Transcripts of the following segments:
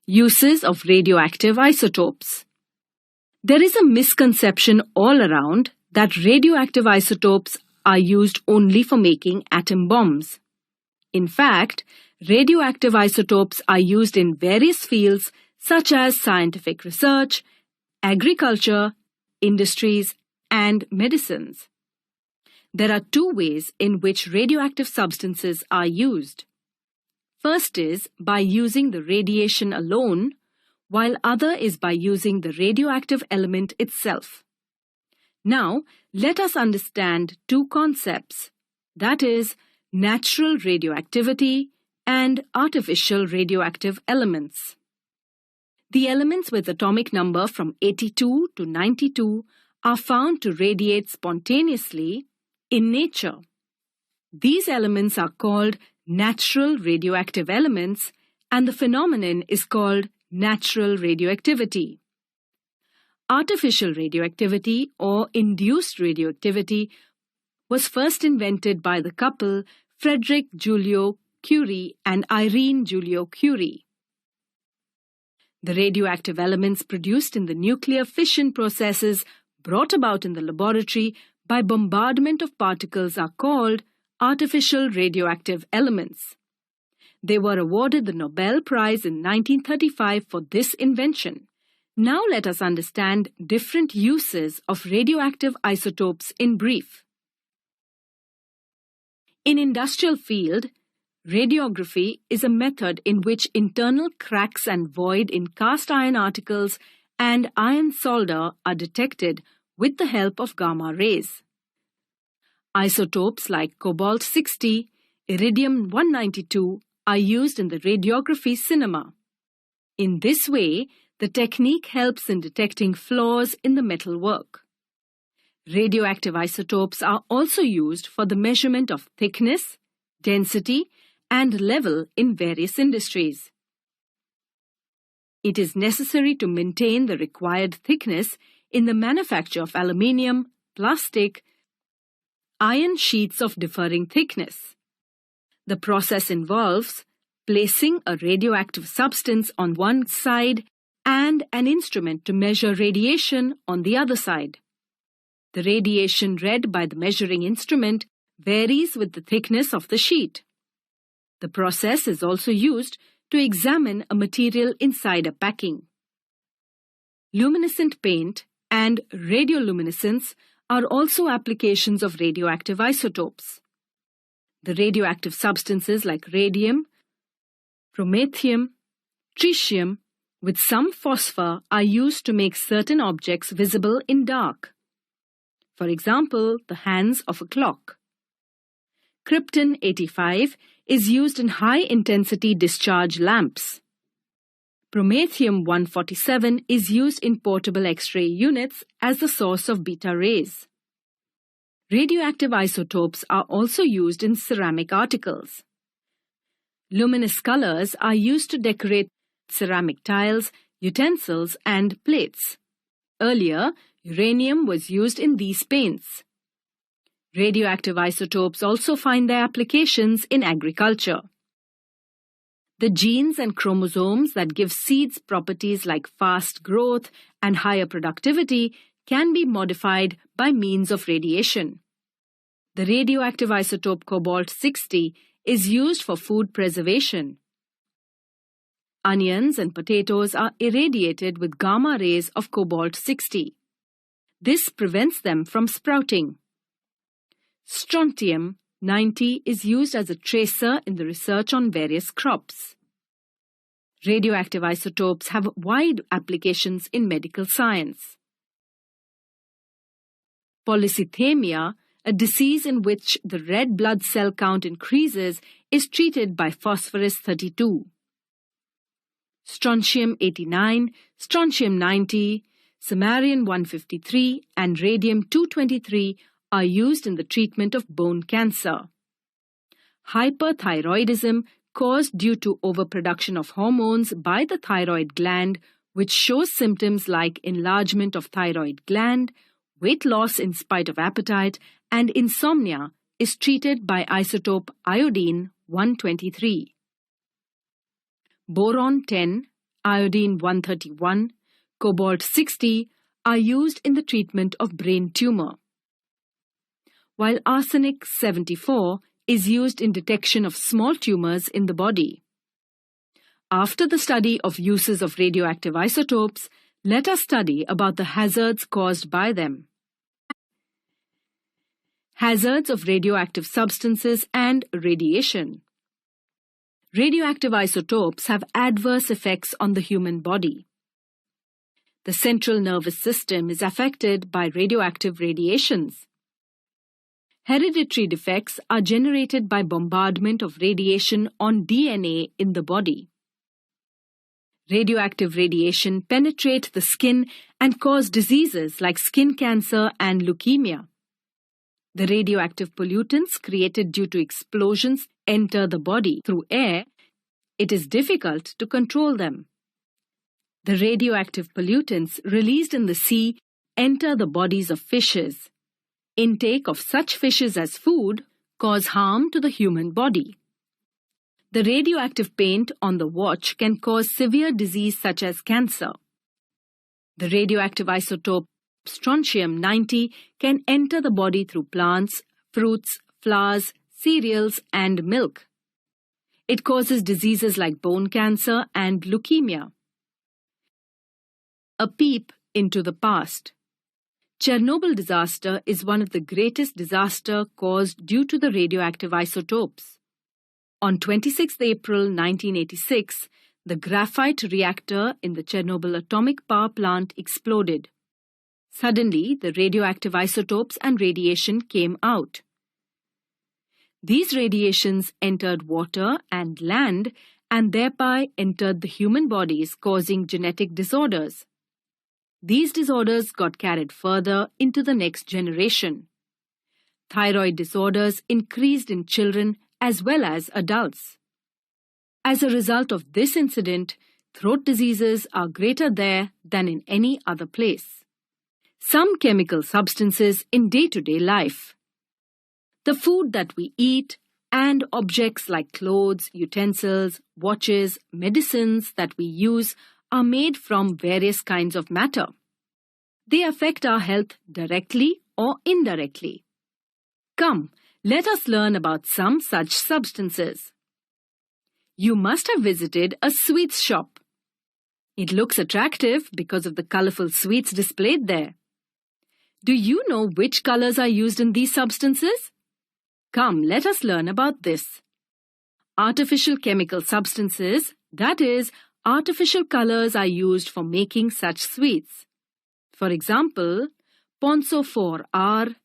Uses of radioactive isotopes. There is a misconception all around that radioactive isotopes are used only for making atom bombs. In fact, radioactive isotopes are used in various fields such as scientific research, agriculture, industries, and medicines. There are two ways in which radioactive substances are used. First is by using the radiation alone, while other is by using the radioactive element itself. Now, let us understand two concepts, that is, natural radioactivity and artificial radioactive elements. The elements with atomic number from 82 to 92 are found to radiate spontaneously in nature. These elements are called natural radioactive elements, and the phenomenon is called natural radioactivity. Artificial radioactivity or induced radioactivity was first invented by the couple Frederick Julio Curie and Irene Julio Curie. The radioactive elements produced in the nuclear fission processes brought about in the laboratory by bombardment of particles are called artificial radioactive elements. They were awarded the Nobel Prize in 1935 for this invention. Now let us understand different uses of radioactive isotopes in brief. In industrial field, radiography is a method in which internal cracks and void in cast iron articles and iron solder are detected with the help of gamma rays. Isotopes like cobalt-60, iridium-192 are used in the radiography cinema. In this way, the technique helps in detecting flaws in the metalwork. Radioactive isotopes are also used for the measurement of thickness, density, and level in various industries. It is necessary to maintain the required thickness in the manufacture of aluminium, plastic, iron sheets of differing thickness. The process involves placing a radioactive substance on one side and an instrument to measure radiation on the other side. The radiation read by the measuring instrument varies with the thickness of the sheet. The process is also used to examine a material inside a packing. Luminescent paint and radioluminescence are also applications of radioactive isotopes. The radioactive substances like radium, promethium, tritium, with some phosphor are used to make certain objects visible in dark. For example, the hands of a clock. Krypton-85 is used in high-intensity discharge lamps. Promethium-147 is used in portable X-ray units as the source of beta rays. Radioactive isotopes are also used in ceramic articles. Luminous colors are used to decorate ceramic tiles, utensils, and plates. Earlier, uranium was used in these paints. Radioactive isotopes also find their applications in agriculture. The genes and chromosomes that give seeds properties like fast growth and higher productivity can be modified by means of radiation. The radioactive isotope cobalt-60 is used for food preservation. Onions and potatoes are irradiated with gamma rays of cobalt-60. This prevents them from sprouting. Strontium-90 is used as a tracer in the research on various crops. Radioactive isotopes have wide applications in medical science. Polycythemia, a disease in which the red blood cell count increases, is treated by phosphorus-32. Strontium-89, strontium-90, samarium-153, and radium-223 are used in the treatment of bone cancer. Hyperthyroidism, caused due to overproduction of hormones by the thyroid gland, which shows symptoms like enlargement of thyroid gland, weight loss in spite of appetite, and insomnia, is treated by isotope iodine-123. Boron-10, iodine 131, cobalt 60 are used in the treatment of brain tumor, while arsenic 74 is used in detection of small tumors in the body. After the study of uses of radioactive isotopes, let us study about the hazards caused by them. Hazards of radioactive substances and radiation. Radioactive isotopes have adverse effects on the human body. The central nervous system is affected by radioactive radiations. Hereditary defects are generated by bombardment of radiation on DNA in the body. Radioactive radiation penetrate the skin and cause diseases like skin cancer and leukemia. The radioactive pollutants created due to explosions enter the body through air. It is difficult to control them. The radioactive pollutants released in the sea enter the bodies of fishes. Intake of such fishes as food cause harm to the human body. The radioactive paint on the watch can cause severe disease such as cancer. The radioactive isotope strontium-90 can enter the body through plants, fruits, flowers, cereals, and milk. It causes diseases like bone cancer and leukemia. A peep into the past. Chernobyl disaster is one of the greatest disasters caused due to the radioactive isotopes. On 26 April 1986, the graphite reactor in the Chernobyl atomic power plant exploded. Suddenly, the radioactive isotopes and radiation came out. These radiations entered water and land and thereby entered the human bodies, causing genetic disorders. These disorders got carried further into the next generation. Thyroid disorders increased in children as well as adults. As a result of this incident, throat diseases are greater there than in any other place. Some chemical substances in day-to-day life. The food that we eat and objects like clothes, utensils, watches, medicines that we use are made from various kinds of matter. They affect our health directly or indirectly. Come, let us learn about some such substances. You must have visited a sweets shop. It looks attractive because of the colorful sweets displayed there. Do you know which colors are used in these substances? Come, let us learn about this. Artificial chemical substances, that is, artificial colors are used for making such sweets. For example, Ponso4R,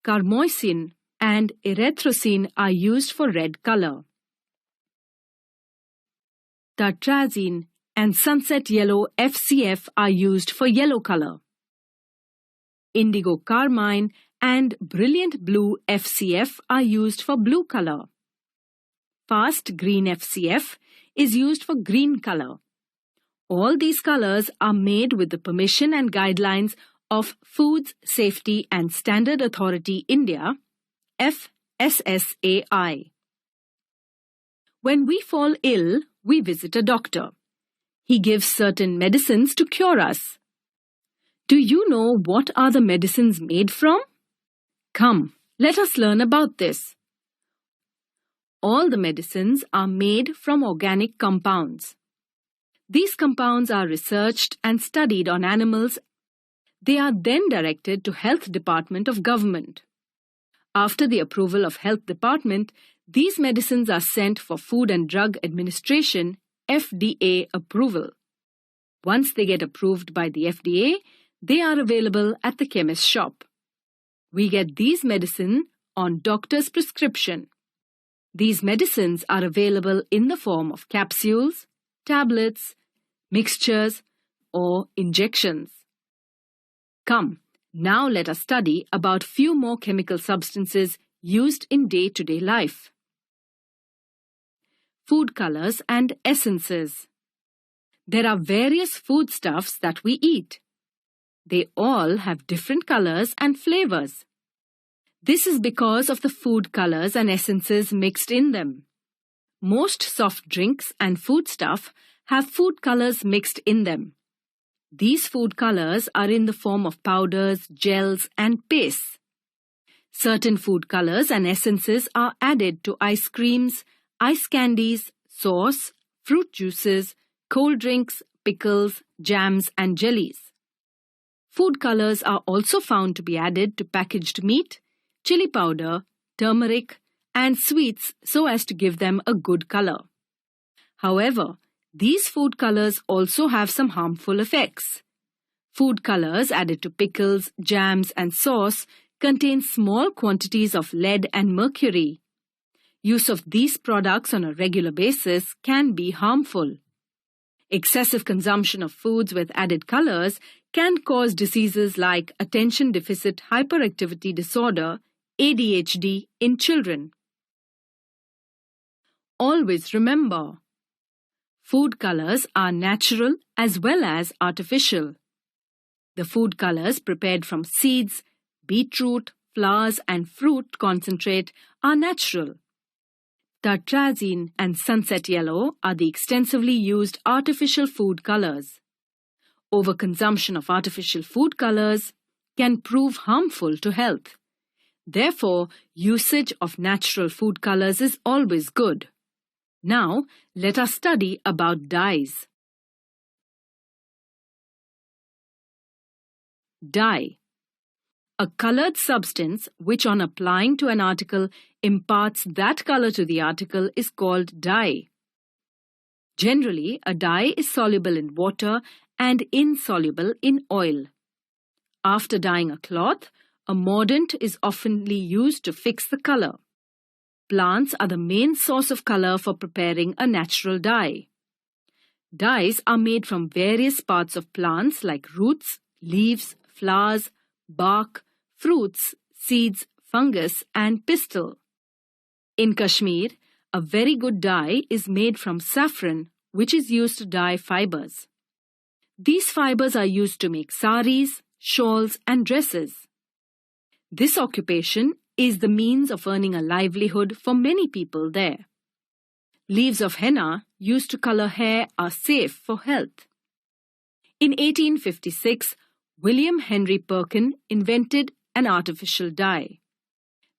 carmoisin, and erythrocin are used for red color. Tartrazine and sunset yellow FCF are used for yellow color. Indigo carmine and brilliant blue FCF are used for blue color. Fast green FCF is used for green color. All these colors are made with the permission and guidelines of Foods Safety and Standard Authority India, FSSAI. When we fall ill, we visit a doctor. He gives certain medicines to cure us. Do you know what are the medicines made from? Come, let us learn about this. All the medicines are made from organic compounds. These compounds are researched and studied on animals. They are then directed to Health Department of Government. After the approval of Health Department, these medicines are sent for Food and Drug Administration, FDA approval. Once they get approved by the FDA, they are available at the chemist shop. We get these medicines on doctor's prescription. These medicines are available in the form of capsules, tablets, mixtures, or injections. Come, now let us study about few more chemical substances used in day-to-day life. Food colors and essences. There are various foodstuffs that we eat. They all have different colors and flavors. This is because of the food colors and essences mixed in them. Most soft drinks and foodstuff have food colors mixed in them. These food colors are in the form of powders, gels, and pastes. Certain food colors and essences are added to ice creams, ice candies, sauce, fruit juices, cold drinks, pickles, jams, and jellies. Food colors are also found to be added to packaged meat, chili powder, turmeric, and sweets so as to give them a good color. However, these food colors also have some harmful effects. Food colors added to pickles, jams, and sauce contain small quantities of lead and mercury. Use of these products on a regular basis can be harmful. Excessive consumption of foods with added colors can cause diseases like attention deficit hyperactivity disorder, ADHD, in children. Always remember, food colors are natural as well as artificial. The food colors prepared from seeds, beetroot, flowers, and fruit concentrate are natural. Tartrazine and sunset yellow are the extensively used artificial food colors. Overconsumption of artificial food colors can prove harmful to health. Therefore, usage of natural food colors is always good. Now, let us study about dyes. Dye. A colored substance which on applying to an article imparts that color to the article is called dye. Generally, a dye is soluble in water and insoluble in oil. After dyeing a cloth, a mordant is oftenly used to fix the color. Plants are the main source of color for preparing a natural dye. Dyes are made from various parts of plants like roots, leaves, flowers, bark, fruits, seeds, fungus, and pistil. In Kashmir, a very good dye is made from saffron, which is used to dye fibers. These fibers are used to make saris, shawls, and dresses. This occupation is the means of earning a livelihood for many people there. Leaves of henna used to color hair are safe for health. In 1856, William Henry Perkin invented an artificial dye.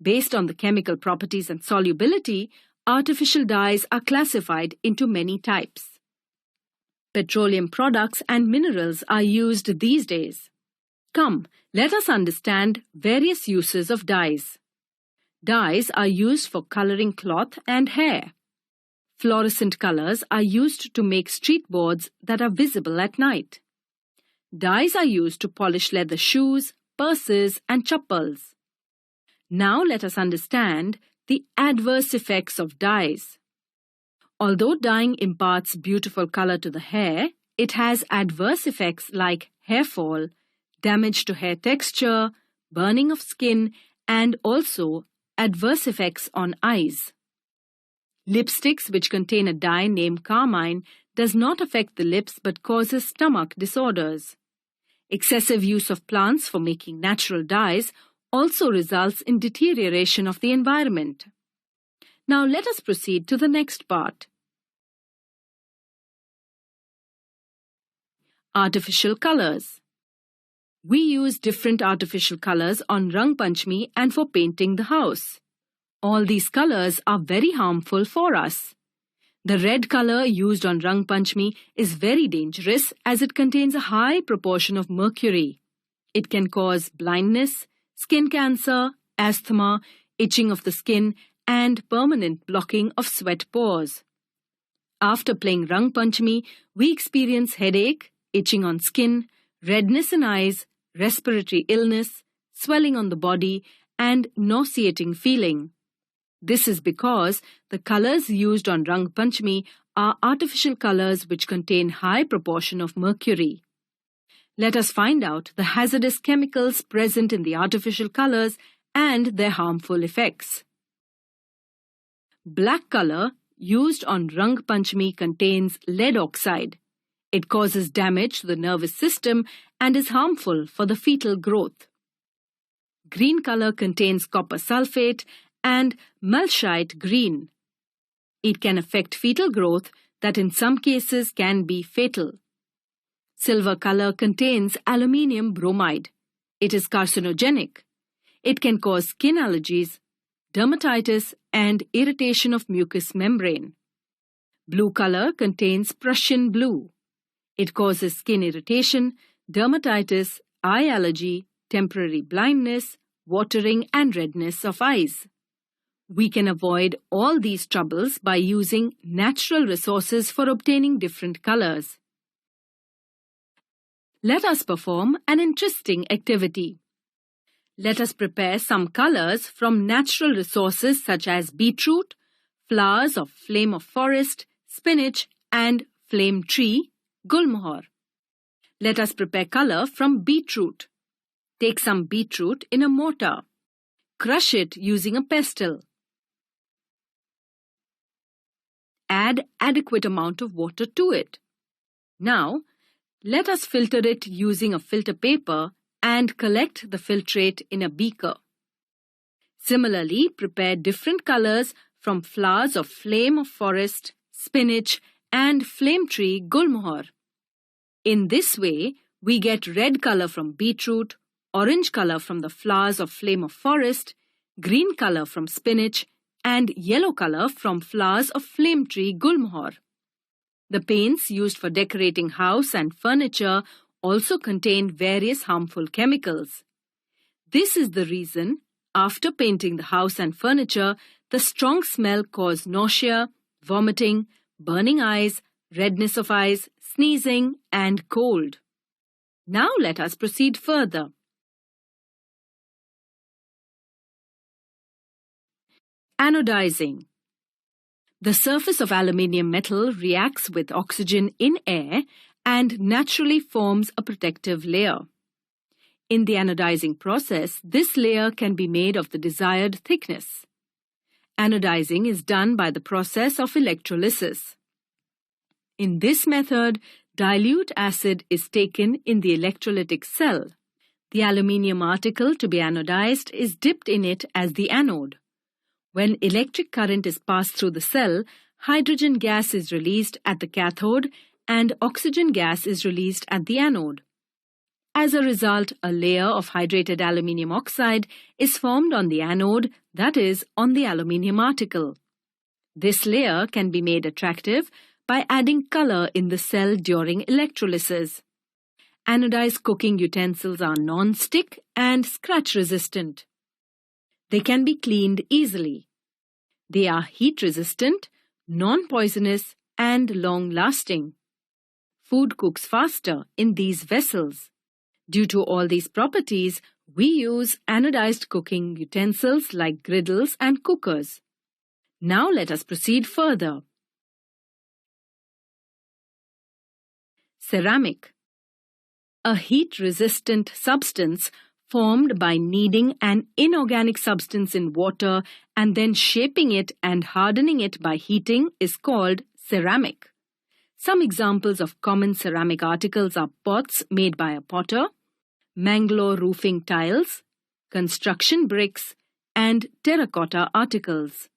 Based on the chemical properties and solubility, artificial dyes are classified into many types. Petroleum products and minerals are used these days. Come, let us understand various uses of dyes. Dyes are used for coloring cloth and hair. Fluorescent colors are used to make street boards that are visible at night. Dyes are used to polish leather shoes, purses, and chappals. Now let us understand the adverse effects of dyes. Although dyeing imparts beautiful color to the hair, it has adverse effects like hair fall, damage to hair texture, burning of skin, and also adverse effects on eyes. Lipsticks which contain a dye named carmine does not affect the lips but causes stomach disorders. Excessive use of plants for making natural dyes also results in deterioration of the environment. Now let us proceed to the next part. Artificial colors. We use different artificial colors on Rang Panchami and for painting the house. All these colors are very harmful for us. The red color used on Rang Panchami is very dangerous as it contains a high proportion of mercury. It can cause blindness, skin cancer, asthma, itching of the skin, and permanent blocking of sweat pores. After playing Rang Panchami, we experience headache, itching on skin, redness in eyes, respiratory illness, swelling on the body, and nauseating feeling. This is because the colors used on Rang Panchami are artificial colors which contain high proportion of mercury. Let us find out the hazardous chemicals present in the artificial colors and their harmful effects. Black color used on Rang Panchami contains lead oxide. It causes damage to the nervous system and is harmful for the fetal growth. Green color contains copper sulfate and malachite green. It can affect fetal growth that in some cases can be fatal. Silver color contains aluminium bromide. It is carcinogenic. It can cause skin allergies, dermatitis, and irritation of mucous membrane. Blue color contains Prussian blue. It causes skin irritation, dermatitis, eye allergy, temporary blindness, watering, and redness of eyes. We can avoid all these troubles by using natural resources for obtaining different colors. Let us perform an interesting activity. Let us prepare some colors from natural resources such as beetroot, flowers of flame of forest, spinach, and flame tree, gulmohar. Let us prepare color from beetroot. Take some beetroot in a mortar. Crush it using a pestle. Add adequate amount of water to it. Now, let us filter it using a filter paper and collect the filtrate in a beaker. Similarly, prepare different colors from flowers of flame of forest, spinach, and flame tree gulmohar. In this way, we get red color from beetroot, orange color from the flowers of flame of forest, green color from spinach, and yellow color from flowers of flame tree gulmohar. The paints used for decorating house and furniture also contain various harmful chemicals. This is the reason, after painting the house and furniture, the strong smell causes nausea, vomiting, burning eyes, redness of eyes, sneezing, and cold. Now let us proceed further. Anodizing. The surface of aluminium metal reacts with oxygen in air and naturally forms a protective layer. In the anodizing process, this layer can be made of the desired thickness. Anodizing is done by the process of electrolysis. In this method, dilute acid is taken in the electrolytic cell. The aluminium article to be anodized is dipped in it as the anode. When electric current is passed through the cell, hydrogen gas is released at the cathode and oxygen gas is released at the anode. As a result, a layer of hydrated aluminium oxide is formed on the anode, that is, on the aluminium article. This layer can be made attractive by adding color in the cell during electrolysis. Anodized cooking utensils are non-stick and scratch-resistant. They can be cleaned easily. They are heat-resistant, non-poisonous, and long-lasting. Food cooks faster in these vessels. Due to all these properties, we use anodized cooking utensils like griddles and cookers. Now let us proceed further. Ceramic. A heat-resistant substance formed by kneading an inorganic substance in water and then shaping it and hardening it by heating is called ceramic. Some examples of common ceramic articles are pots made by a potter, Mangalore roofing tiles, construction bricks, and terracotta articles.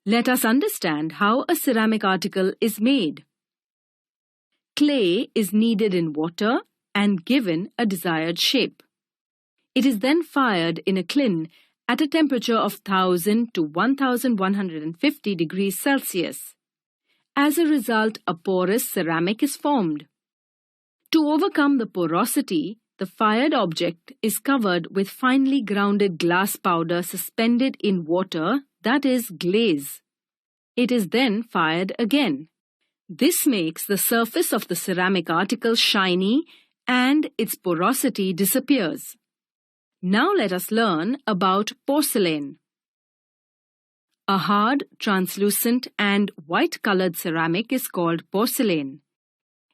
Let us understand how a ceramic article is made. Clay is kneaded in water and given a desired shape. It is then fired in a kiln at a temperature of 1000 to 1150 degrees Celsius. As a result, a porous ceramic is formed. To overcome the porosity, the fired object is covered with finely grounded glass powder suspended in water, that is, glaze. It is then fired again. This makes the surface of the ceramic article shiny and its porosity disappears. Now let us learn about porcelain. A hard, translucent and white-colored ceramic is called porcelain.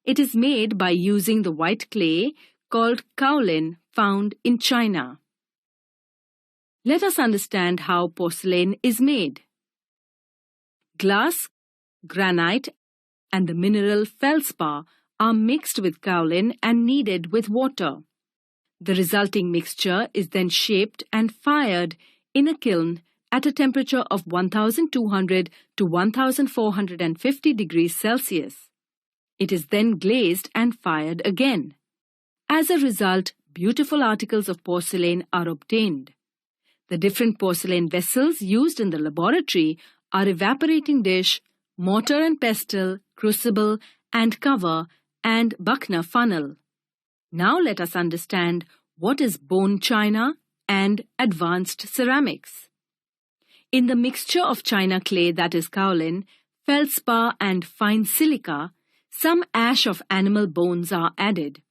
It is made by using the white clay called kaolin found in China. Let us understand how porcelain is made. Glass, granite, and the mineral feldspar are mixed with kaolin and kneaded with water. The resulting mixture is then shaped and fired in a kiln at a temperature of 1200 to 1450 degrees Celsius. It is then glazed and fired again. As a result, beautiful articles of porcelain are obtained. The different porcelain vessels used in the laboratory are evaporating dish, mortar and pestle, crucible and cover, and Buchner funnel. Now let us understand what is bone china and advanced ceramics. In the mixture of china clay, that is kaolin, feldspar and fine silica, some ash of animal bones are added.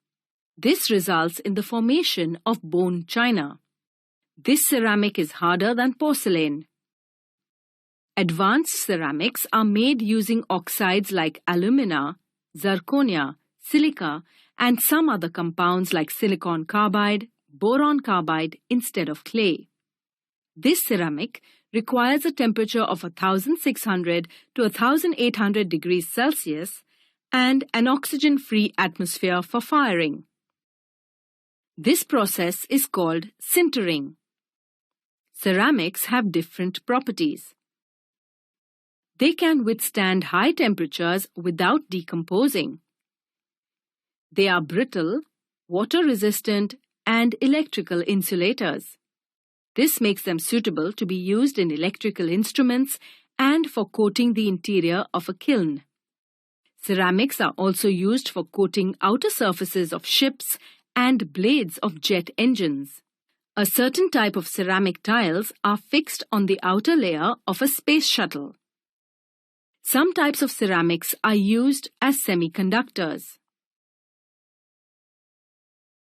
This results in the formation of bone china. This ceramic is harder than porcelain. Advanced ceramics are made using oxides like alumina, zirconia, silica, and some other compounds like silicon carbide, boron carbide instead of clay. This ceramic requires a temperature of 1600 to 1800 degrees Celsius and an oxygen-free atmosphere for firing. This process is called sintering. Ceramics have different properties. They can withstand high temperatures without decomposing. They are brittle, water-resistant, and electrical insulators. This makes them suitable to be used in electrical instruments and for coating the interior of a kiln. Ceramics are also used for coating outer surfaces of ships and blades of jet engines. A certain type of ceramic tiles are fixed on the outer layer of a space shuttle. Some types of ceramics are used as semiconductors.